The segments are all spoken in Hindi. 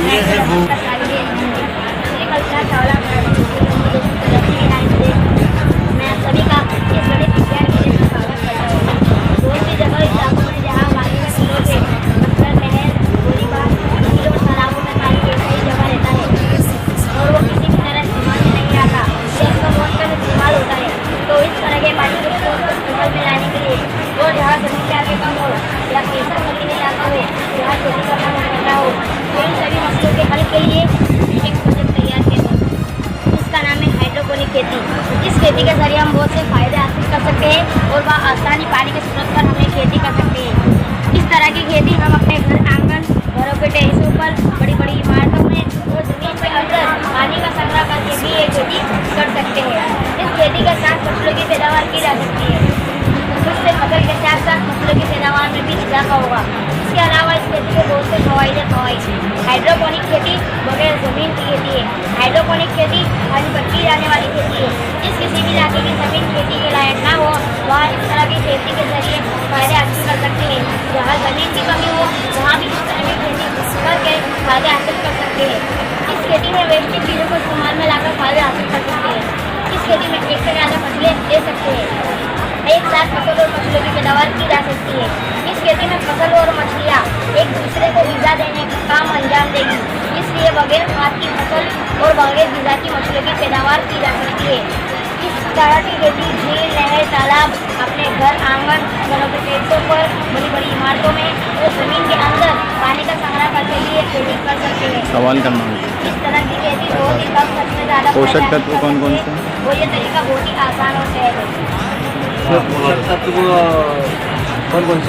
धन्य है वो। मैं सभी का इस बड़े विज्ञान के लिए स्वागत करता हूँ। बहुत सी जगह इलाकों में जहाँ पानी का स्रोत है, पत्थर, नहर, गोलीबार, झीलों और तालाबों में पानी ऐसा ही जमा रहता है और वो किसी भी तरह इस्तेमाल में नहीं आता। जब इसका बहुत कम इस्तेमाल होता है तो इस तरह के पानी के स्रोत को इस्तेमाल में लाने के लिए और जहाँ जमीन के आगे कम हो या केसर नदी में इलाका हो, जहाँ खेती करना महंगा हो, तो इन सभी मसलों के हल के लिए एक प्रोजेक्ट तैयार किया है जिसका नाम है हाइड्रोपोनिक खेती। इस खेती के जरिए हम बहुत से फायदे हासिल कर सकते हैं और वह आसानी पानी के स्रोत पर हमें खेती कर सकते हैं। इस तरह की खेती हम अपने घर आंगन, घरों के टेरेसों पर, बड़ी बड़ी इमारतों में और जमीन के अंदर पानी का संग्रह करके भी ये खेती कर सकते हैं। इस खेती के साथ फसलों की पैदावार की जा सकती है, जिससे फसल के साथ साथ फसलों की पैदावार में भी इजाफा होगा। इसके अलावा इस खेती के बहुत से फवायदे हाइड्रोपोनिक खेती बगैर जमीन की खेती है। हाइड्रोपोनिक खेती पानी पर की जाने वाली खेती है। जिस किसी भी इलाके की जमीन खेती के लायक ना हो वहाँ इस तरह की खेती के जरिए फायदे हासिल कर सकते हैं। जहाँ जमीन की कमी हो वहाँ भी इस तरह की खेती करके फायदे हासिल कर सकते हैं। इस खेती में वेस्टेज चीज़ों को इस्तेमाल में लाकर फायदे हासिल कर सकते हैं। इस खेती में एक से ज़्यादा फसलें ले सकते हैं। एक साथ फसल और मछलियों की पैदावार की जा सकती है। इस खेती में फसल और मछलियाँ एक दूसरे को ग़िज़ा देने का काम अंजाम देगी, इसलिए बगैर खाद की फसल और बगैर ग़िज़ा की मछलियों की पैदावार की जा सकती है। इस तरह की खेती झील, नहर, तालाब, अपने घर आंगन, घरों के टेरेसों पर, बड़ी बड़ी इमारतों में और जमीन के अंदर पानी का संग्रह करके भी खेती कर सकते हैं। सवाल करना है। इस तरह की खेती बहुत ही कम खर्च में ज़्यादा पोषक तत्व कौन कौन से? वो ये तरीका बहुत ही आसान और सहज है। पोषक तत्व कौन कौन से?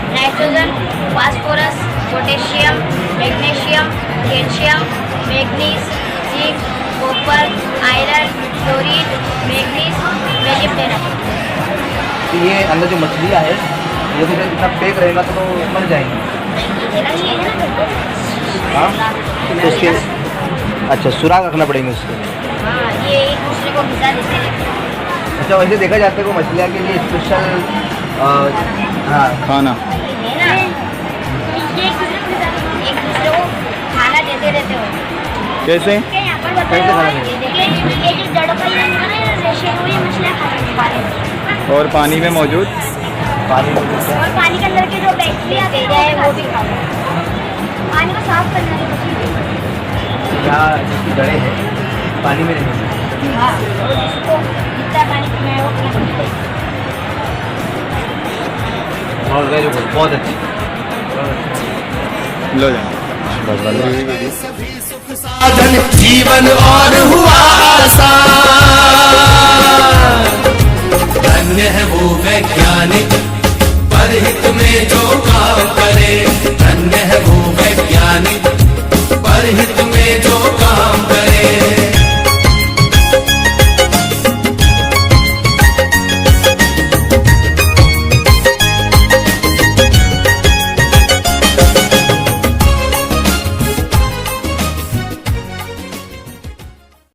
Nitrogen, phosphorus, potassium, magnesium, calcium, manganese, zinc, copper, iron, chlorine, manganese, molybdenum. तो ये अंदर जो मछलियाँ है ये तो इतना पैक रहेगा तो मर जाएंगी। हाँ तो उसके अच्छा सुराग रखना पड़ेंगे उसके। हाँ, ये एक दूसरे को ग़िज़ा देते हैं। अच्छा वैसे देखा जाता है कि मछलियाँ के लिए स्पेशल हाँ खाना है ना, एक दूसरे को खाना देते रहते हो। कैसे? यहाँ पर बताया हुआ है, ये जो जड़ों का ये रेशे हुई मछलियाँ खा लेती हैं। और पानी में मौजूद पानी में और पानी के अंदर के जो बैक्टीरिया है वो भी खाते हैं। पानी को साफ करने की यहाँ जिसकी जड़ें हैं पानी में नहीं। हाँ, और जिसको जितना पानी पीना है वो पी सकते हैं। और वेरी गुड, बहुत अच्छी। लो जाए साधन जीवन और हुआ आसान। धन्य है वो वैज्ञानिक